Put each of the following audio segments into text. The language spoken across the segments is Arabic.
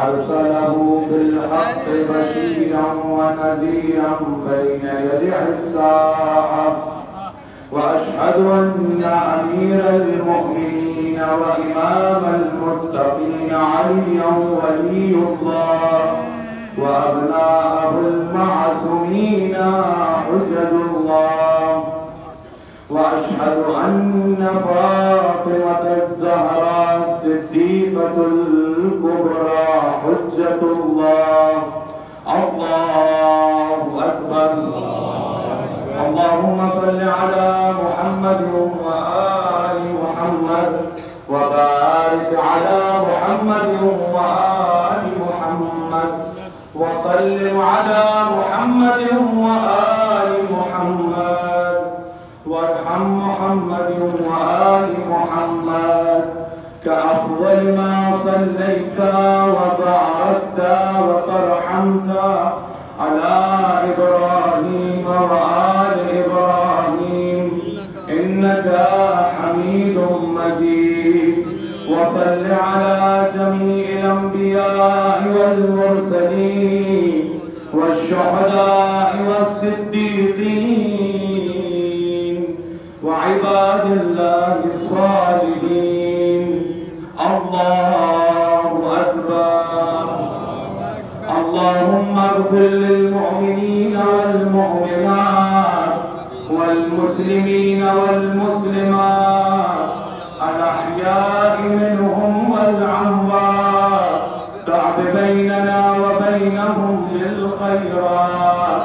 أرسله بالحق بشيرا ونذيرا بين يدي الساعة وأشهد أن أمير المؤمنين وإمام المتقين عليا ولي الله وأبناءه المعصومين حجج الله وأشهد أن فاطمة الزهراء الصديقة الكبرى حجة الله. الله أكبر. اللهم صل على محمد وآل محمد وبارك على محمد وآل محمد وسلم على محمد وآل محمد وارحم محمد وآل محمد كأفضل ما صليت وباركت وترحمت على إبراهيم وآل إبراهيم إنك حميد مجيد. وصل على جميع الأنبياء والمرسلين والشهداء والصديقين وعباد الله الصالحين. الله أكبر. اللهم اغفر للمؤمنين والمؤمنات والمسلمين والمسلمات الأحياء منهم والأموات تعب بيننا وبينهم بالخيرات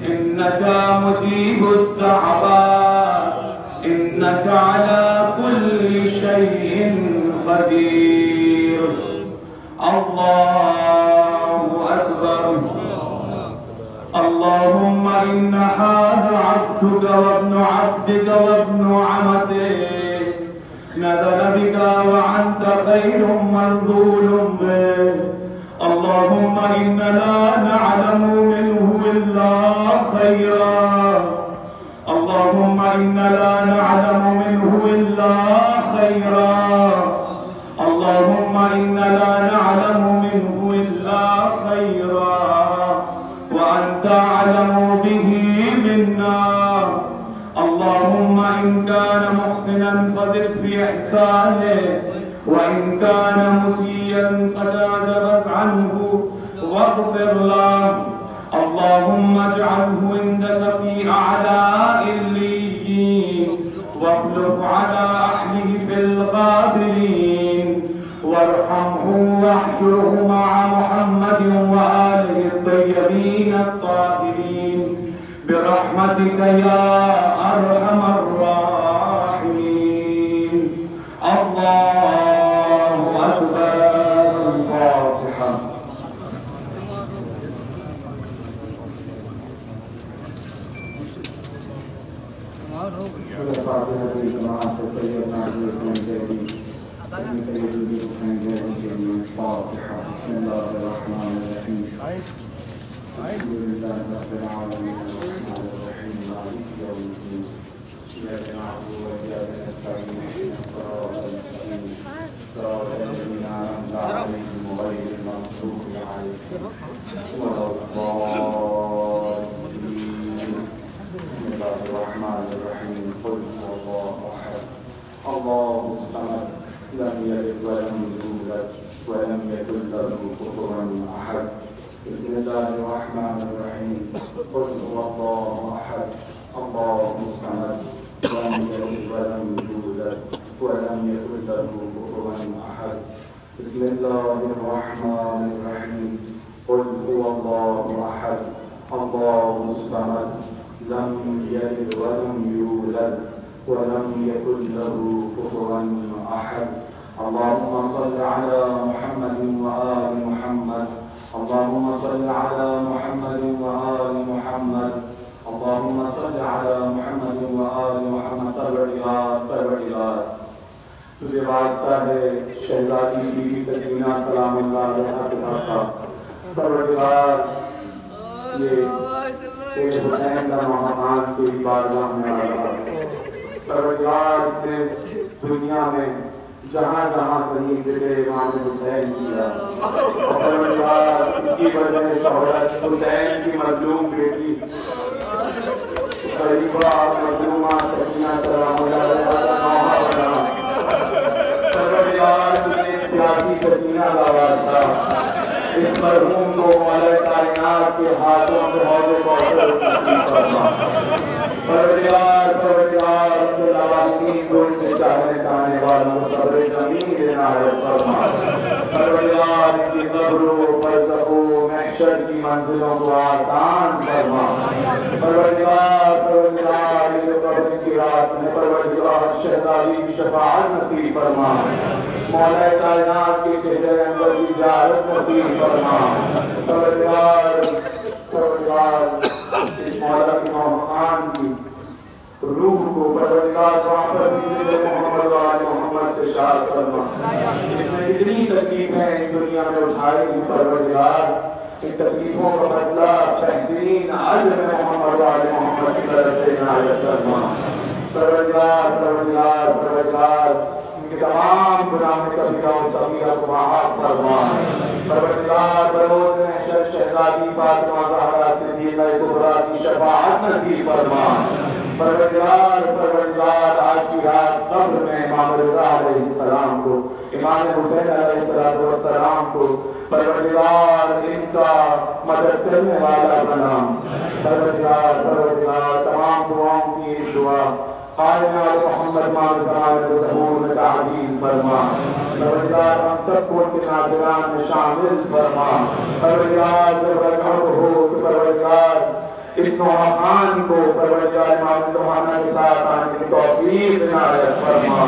إنك مجيب الدعوات إنك على كل شيء قدير. الله أكبر. اللهم إن هذا عبدك وابن عبدك وابن عمتك نزل بك وأنت خير منزول به. اللهم إنا لا نعلم منه إلا خيرا. اللهم إنا لا نعلم منه إلا خيرا. اللهم إنا لا نعلم منه إلا خيرا وأنت أعلم به منا. اللهم إن كان محسنا فزد في إحسانه وإن كان مسيئا فتجاوز عنه واغفر له. اللهم اجعله عندك في أعلى الليين واخلف على أهله في الغابرين وارحمه واحشره مع محمد وآله الطيبين الطاهرين برحمتك يا أرحم الراحمين. الله أكبر. الفاتحة. بسم الله الرحمن الرحيم. الحمد لله رب العالمين الرحمن الرحيم مالك يوم الدين إياك نعبد وإياك نستعين اهدنا الصراط المستقيم صراط الذين أنعمت عليهم غير المغضوب عليهم ولا الضالين. بسم الله الرحمن الرحيم. قل هو الله أحد الله الصمد لم يلد ولم يولد ولم يكن له كفوا أحد. بسم الله الرحمن الرحيم. قل هو الله أحد الله الصمد لم يلد ولم يولد ولم يكن له كفوا أحد. بسم الله الرحمن الرحيم. قل هو الله أحد الله الصمد لم يلد ولم يولد ولم يكن له كفوا أحد. اللهم صل على محمد وآل محمد. اللهم صل على محمد وآل محمد. اللهم صل على محمد وآل محمد. پروردگار تجھے واسطہ ہے شہزادی بی بی سکینہ سلام اللہ علیہا کے پاس. پروردگار یہ تیرے حسین کا مہمان تیری بارگاہ میں آ رہا ہے. پروردگار اس نے دنیا میں جہاں جہاں کہیں ذکر امام حسین کیا. پروردگار اس کی وجہ شہرت حسین کی مظلوم بیٹی غریبہ مظلومہ سکینہ سلام اللہ علیہا کا نوحہ بنا. پروردگار تجھے اس پیاسی سکینہ کا واسطہ اس مرحوم کو مولا کائنات کے ہاتھوں سے حوض کوثر نصیب فرما. پروردگار رب العالمین کو ان کے چاہنے چاہنے والوں کو صبر جمیل عنایت فرما. پروردگار ان کی قبر و برزخ و محشر کی منزلوں کو آسان فرما. پروردگار ان کے قبر کی رات میں پروردگار شہزادی کی شفاعت نصیب فرما. مولا کائنات کے چہرے انور کی زیارت نصیب فرما. پروردگار اس مولا کی خان کی روح کو پروردگار وہاں پر ذکر محمد و آل محمد سے شاد فرما. اس نے اتنی تکلیفیں اس دنیا میں اٹھائی. پروردگار ان تکلیفوں کا بدلہ بہترین اجر محمد و آل محمد کی طرف سے عنایت فرما. پروردگار تمام گناہ کبیرہ و صغیرہ کو معاف فرما. پروردگار بروز محشر شہزادی فاطمہ زہرا صدیقہ کبریٰ کی شفاعت نصیب فرما. پروردگار آج کی رات قبر میں امام رضا علیہ السلام کو امام حسین علیہ السلام کو پروردگار ان کا مدد کرنے والا بنا. پروردگار تمام دعاؤں کی دعا قائم محمد مال زمان ظہور میں تعجیل فرما. پروردگار ہم سب کو ان کے ناظران میں شامل فرما. پروردگار جب رکعت ہو تو پروردگار اس نوحہ خان کو پروردگار امام زمانہ کے ساتھ آنے کی توفیق عنایت فرما.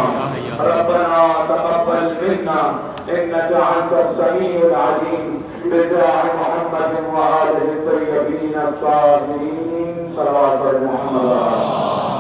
ربنا تقبل منا انك انت السميع العليم بجاه محمد وآله الطيبين الطاهرين. صلوات محمد.